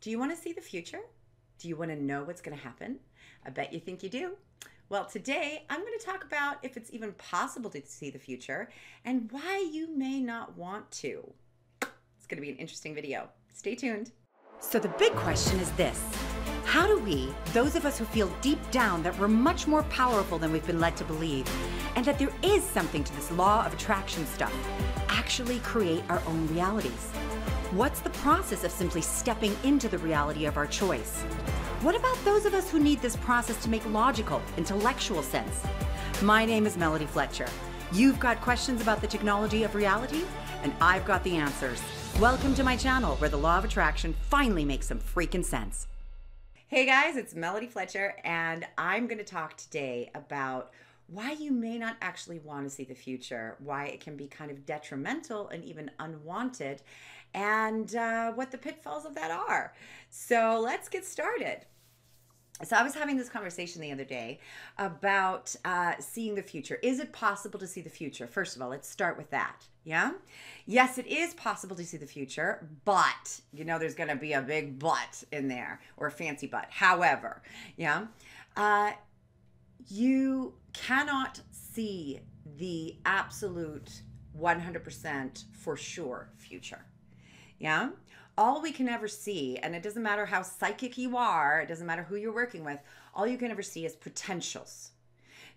Do you want to see the future? Do you want to know what's going to happen? I bet you think you do. Well, today I'm going to talk about if it's even possible to see the future and why you may not want to. It's going to be an interesting video. Stay tuned. So the big question is this: how do we, those of us who feel deep down that we're much more powerful than we've been led to believe, and that there is something to this law of attraction stuff, actually create our own realities? What's the process of simply stepping into the reality of our choice? What about those of us who need this process to make logical, intellectual sense? My name is Melody Fletcher. You've got questions about the technology of reality, and I've got the answers. Welcome to my channel, where the law of attraction finally makes some freaking sense. Hey guys, it's Melody Fletcher, and I'm going to talk today about why you may not actually want to see the future, why it can be kind of detrimental and even unwanted, and what the pitfalls of that are. So let's get started. So I was having this conversation the other day about seeing the future. Is it possible to see the future? First of all, let's start with that. Yeah? Yes, it is possible to see the future, but you know there's going to be a big but in there, or a fancy but. However, yeah, you cannot see the absolute 100% for sure future. Yeah? All we can ever see, and it doesn't matter how psychic you are, it doesn't matter who you're working with, all you can ever see is potentials.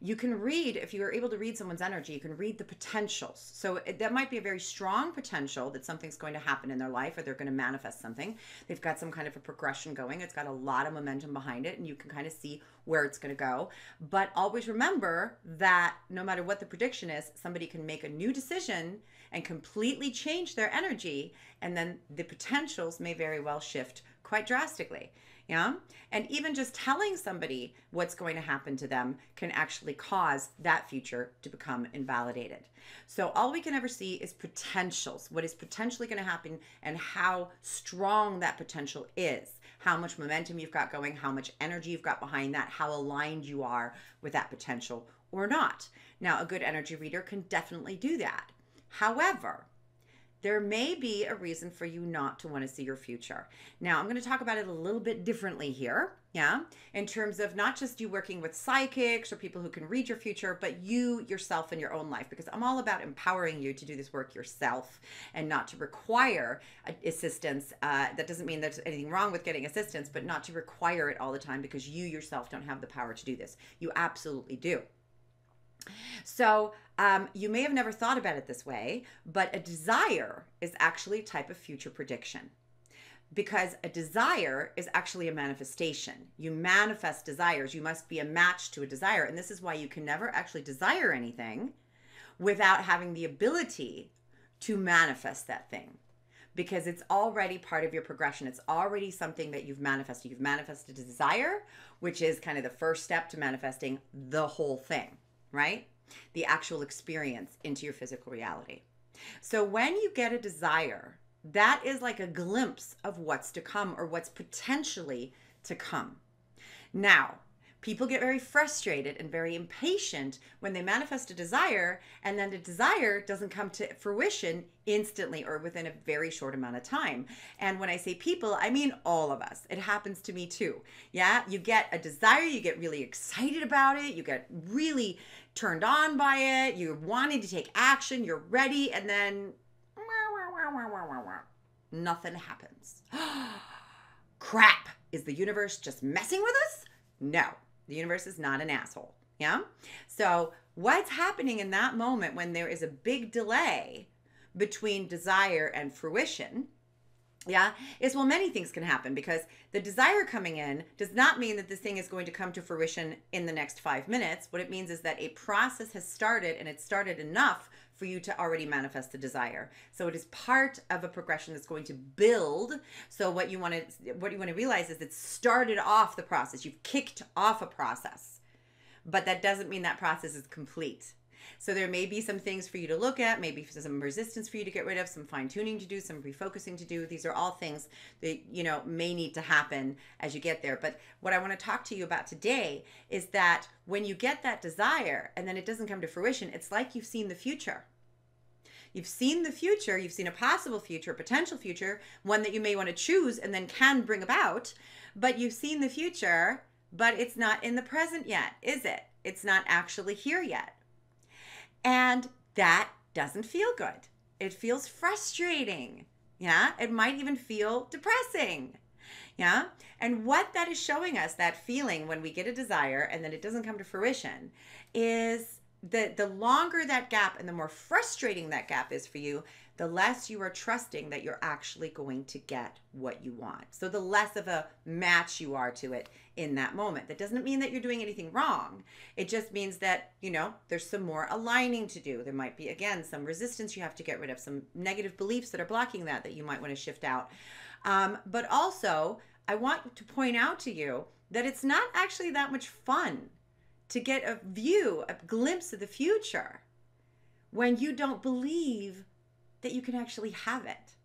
You can read, if you are able to read someone's energy, you can read the potentials. So that might be a very strong potential that something's going to happen in their life, or they're going to manifest something. They've got some kind of a progression going. It's got a lot of momentum behind it, and you can kind of see where it's going to go. But always remember that no matter what the prediction is, somebody can make a new decision and completely change their energy, and then the potentials may very well shift quite drastically. Yeah. And even just telling somebody what's going to happen to them can actually cause that future to become invalidated. So all we can ever see is potentials, what is potentially going to happen and how strong that potential is, how much momentum you've got going, how much energy you've got behind that, how aligned you are with that potential or not. Now, a good energy reader can definitely do that. However, there may be a reason for you not to want to see your future. Now, I'm going to talk about it a little bit differently here, yeah, in terms of not just you working with psychics or people who can read your future, but you yourself in your own life, because I'm all about empowering you to do this work yourself and not to require assistance. That doesn't mean there's anything wrong with getting assistance, but not to require it all the time because you yourself don't have the power to do this. You absolutely do. So you may have never thought about it this way, but a desire is actually a type of future prediction, because a desire is actually a manifestation. You manifest desires. You must be a match to a desire. And this is why you can never actually desire anything without having the ability to manifest that thing, because it's already part of your progression. It's already something that you've manifested. You've manifested a desire, which is kind of the first step to manifesting the whole thing, right? The actual experience into your physical reality. So when you get a desire, that is like a glimpse of what's to come, or what's potentially to come. Now, people get very frustrated and very impatient when they manifest a desire and then the desire doesn't come to fruition instantly or within a very short amount of time. And when I say people, I mean all of us. It happens to me too. Yeah, you get a desire, you get really excited about it, you get really turned on by it, you're wanting to take action, you're ready, and then nothing happens. Crap, is the universe just messing with us? No. The universe is not an asshole. Yeah. So what's happening in that moment when there is a big delay between desire and fruition, yeah, is, well, many things can happen, because the desire coming in does not mean that this thing is going to come to fruition in the next 5 minutes. What it means is that a process has started, and it started enough for you to already manifest the desire. So it is part of a progression that's going to build. So what you want to realize is it started off the process. You've kicked off a process, but that doesn't mean that process is complete. So there may be some things for you to look at, maybe some resistance for you to get rid of, some fine tuning to do, some refocusing to do. These are all things that, you know, may need to happen as you get there. But what I want to talk to you about today is that when you get that desire and then it doesn't come to fruition, it's like you've seen the future. You've seen the future, you've seen a possible future, a potential future, one that you may want to choose and then can bring about, but you've seen the future, but it's not in the present yet, is it? It's not actually here yet. And that doesn't feel good. It feels frustrating. Yeah, it might even feel depressing. Yeah, and what that is showing us, that feeling when we get a desire and then it doesn't come to fruition, is the longer that gap and the more frustrating that gap is for you, the less you are trusting that you're actually going to get what you want. So the less of a match you are to it in that moment. That doesn't mean that you're doing anything wrong. It just means that, there's some more aligning to do. There might be, again, some resistance you have to get rid of, some negative beliefs that are blocking that you might want to shift out. But also, I want to point out to you that it's not actually that much fun to get a view, a glimpse of the future when you don't believe that you can actually have it,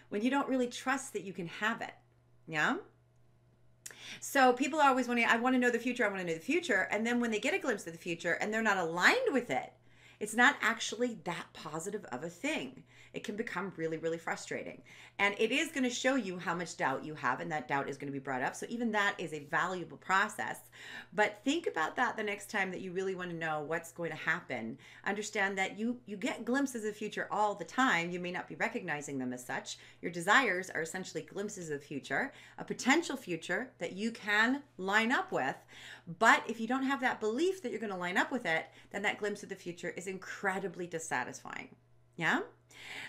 when you don't really trust that you can have it. Yeah. So people are always wanting, I want to know the future. I want to know the future. And then when they get a glimpse of the future and they're not aligned with it, it's not actually that positive of a thing. It can become really, really frustrating. And it is going to show you how much doubt you have, and that doubt is going to be brought up. So even that is a valuable process. But think about that the next time that you really want to know what's going to happen. Understand that you get glimpses of the future all the time. You may not be recognizing them as such. Your desires are essentially glimpses of the future, a potential future that you can line up with. But if you don't have that belief that you're going to line up with it, then that glimpse of the future is incredibly dissatisfying. Yeah?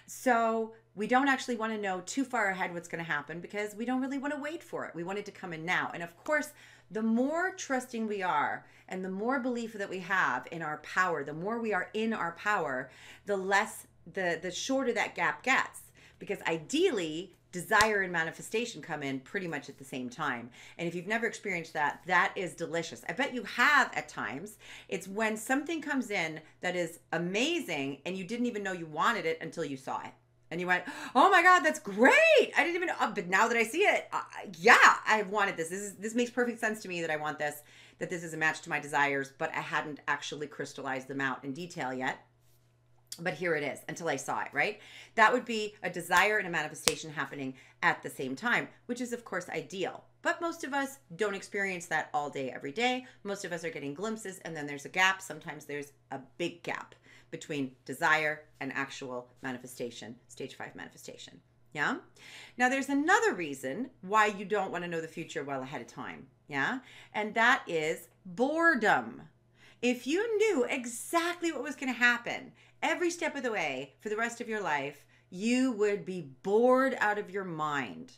So we don't actually want to know too far ahead what's going to happen because we don't really want to wait for it. We want it to come in now. And of course, the more trusting we are and the more belief that we have in our power, the more we are in our power, the shorter that gap gets. Because ideally, desire and manifestation come in pretty much at the same time. And if you've never experienced that, that is delicious. I bet you have at times. It's when something comes in that is amazing and you didn't even know you wanted it until you saw it. And you went, oh my God, that's great. I didn't even know, but now that I see it, I wanted this. This makes perfect sense to me that I want this, that this is a match to my desires, but I hadn't actually crystallized them out in detail yet. But here it is until I saw it, right? That would be a desire and a manifestation happening at the same time, which is of course ideal. But most of us don't experience that all day, every day. Most of us are getting glimpses and then there's a gap. Sometimes there's a big gap between desire and actual manifestation, stage 5 manifestation. Yeah. Now there's another reason why you don't want to know the future well ahead of time. Yeah. And that is boredom. If you knew exactly what was going to happen every step of the way for the rest of your life, you would be bored out of your mind.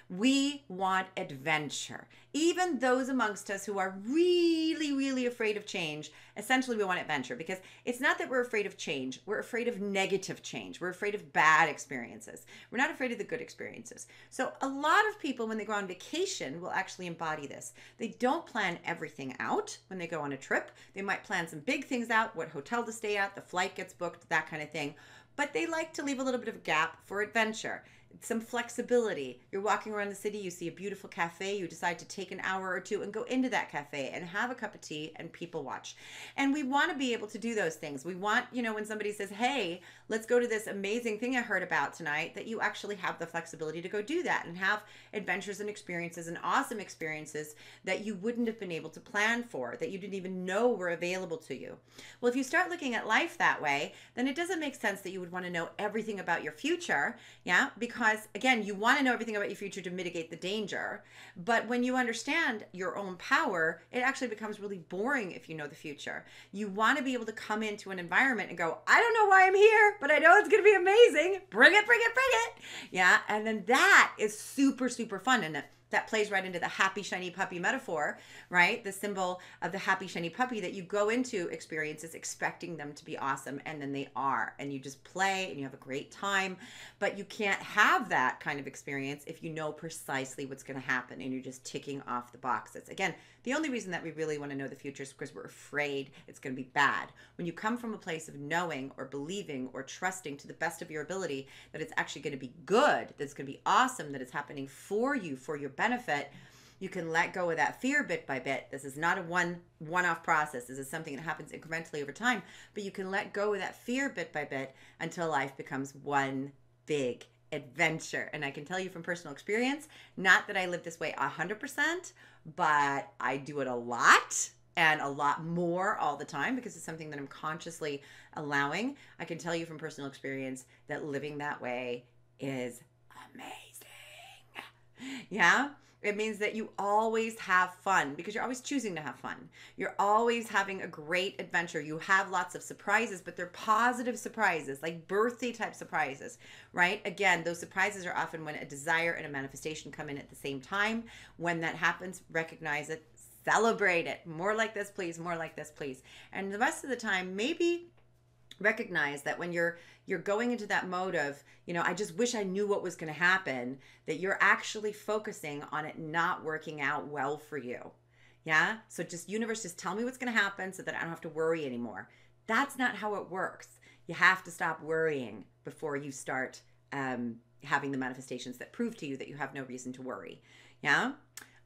We want adventure. Even those amongst us who are really, really afraid of change, essentially we want adventure because it's not that we're afraid of change. We're afraid of negative change. We're afraid of bad experiences. We're not afraid of the good experiences. So a lot of people, when they go on vacation, will actually embody this. They don't plan everything out when they go on a trip. They might plan some big things out, what hotel to stay at, the flight gets booked, that kind of thing. But they like to leave a little bit of a gap for adventure. Some flexibility. You're walking around the city, you see a beautiful cafe, you decide to take an hour or two and go into that cafe and have a cup of tea and people watch. And we want to be able to do those things. We want, when somebody says, hey, let's go to this amazing thing I heard about tonight, that you actually have the flexibility to go do that and have adventures and experiences and awesome experiences that you wouldn't have been able to plan for, that you didn't even know were available to you. Well, if you start looking at life that way, then it doesn't make sense that you would want to know everything about your future, yeah? Because again, you want to know everything about your future to mitigate the danger. But when you understand your own power, it actually becomes really boring if you know the future. You want to be able to come into an environment and go, I don't know why I'm here, but I know it's going to be amazing. Bring it, bring it, bring it. Yeah. And then that is super, super fun. And that plays right into the happy, shiny puppy metaphor, right? The symbol of the happy, shiny puppy, that you go into experiences expecting them to be awesome, and then they are. And you just play and you have a great time. But you can't have that kind of experience if you know precisely what's going to happen and you're just ticking off the boxes. Again, the only reason that we really want to know the future is because we're afraid it's going to be bad. When you come from a place of knowing or believing or trusting to the best of your ability that it's actually going to be good, that it's going to be awesome, that it's happening for you, for your benefit, You can let go of that fear bit by bit. This is not a one-off process. This is something that happens incrementally over time, but you can let go of that fear bit by bit until life becomes one big adventure. And I can tell you from personal experience, not that I live this way 100%, but I do it a lot and a lot more all the time because it's something that I'm consciously allowing. I can tell you from personal experience that living that way is amazing. Yeah? It means that you always have fun because you're always choosing to have fun. You're always having a great adventure. You have lots of surprises, but they're positive surprises, like birthday type surprises, right? Again, those surprises are often when a desire and a manifestation come in at the same time. When that happens, recognize it, celebrate it. More like this, please. More like this, please. And the rest of the time, maybe recognize that when you're going into that mode of, I just wish I knew what was going to happen, that you're actually focusing on it not working out well for you. Yeah. So universe, just tell me what's going to happen so that I don't have to worry anymore. That's not how it works. You have to stop worrying before you start having the manifestations that prove to you that you have no reason to worry. Yeah.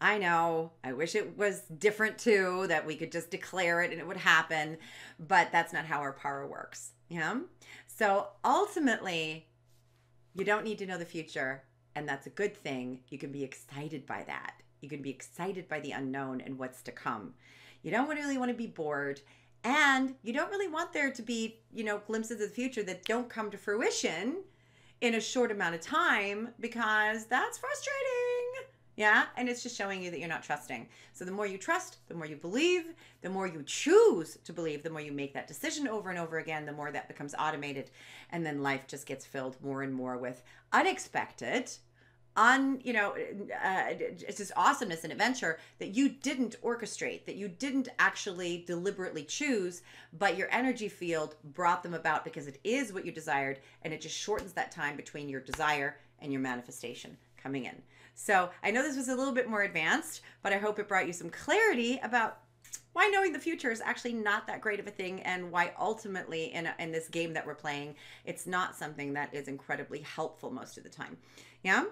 I know. I wish it was different too, that we could just declare it and it would happen, but that's not how our power works. Yeah. So ultimately, you don't need to know the future, and that's a good thing. You can be excited by that. You can be excited by the unknown and what's to come. You don't really want to be bored, and you don't really want there to be, glimpses of the future that don't come to fruition in a short amount of time, because that's frustrating. Yeah. And it's just showing you that you're not trusting. So the more you trust, the more you believe, the more you choose to believe, the more you make that decision over and over again, the more that becomes automated. And then life just gets filled more and more with unexpected, it's just awesomeness and adventure that you didn't orchestrate, that you didn't actually deliberately choose, but your energy field brought them about because it is what you desired. And it just shortens that time between your desire and your manifestation coming in. So I know this was a little bit more advanced, but I hope it brought you some clarity about why knowing the future is actually not that great of a thing, and why ultimately in this game that we're playing, it's not something that is incredibly helpful most of the time. Yeah.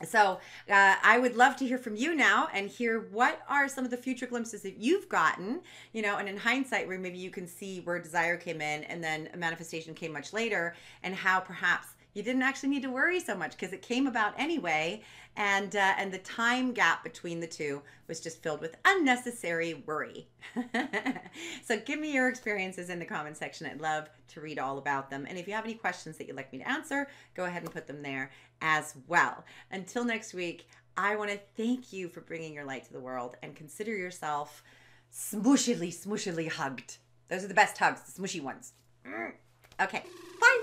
So I would love to hear from you now and hear what are some of the future glimpses that you've gotten, and in hindsight, where maybe you can see where desire came in and then a manifestation came much later, and how perhaps you didn't actually need to worry so much because it came about anyway. And the time gap between the two was just filled with unnecessary worry. So give me your experiences in the comment section. I'd love to read all about them. And if you have any questions that you'd like me to answer, go ahead and put them there as well. Until next week, I want to thank you for bringing your light to the world, and consider yourself smushily hugged. Those are the best hugs, the smushy ones. Okay, bye.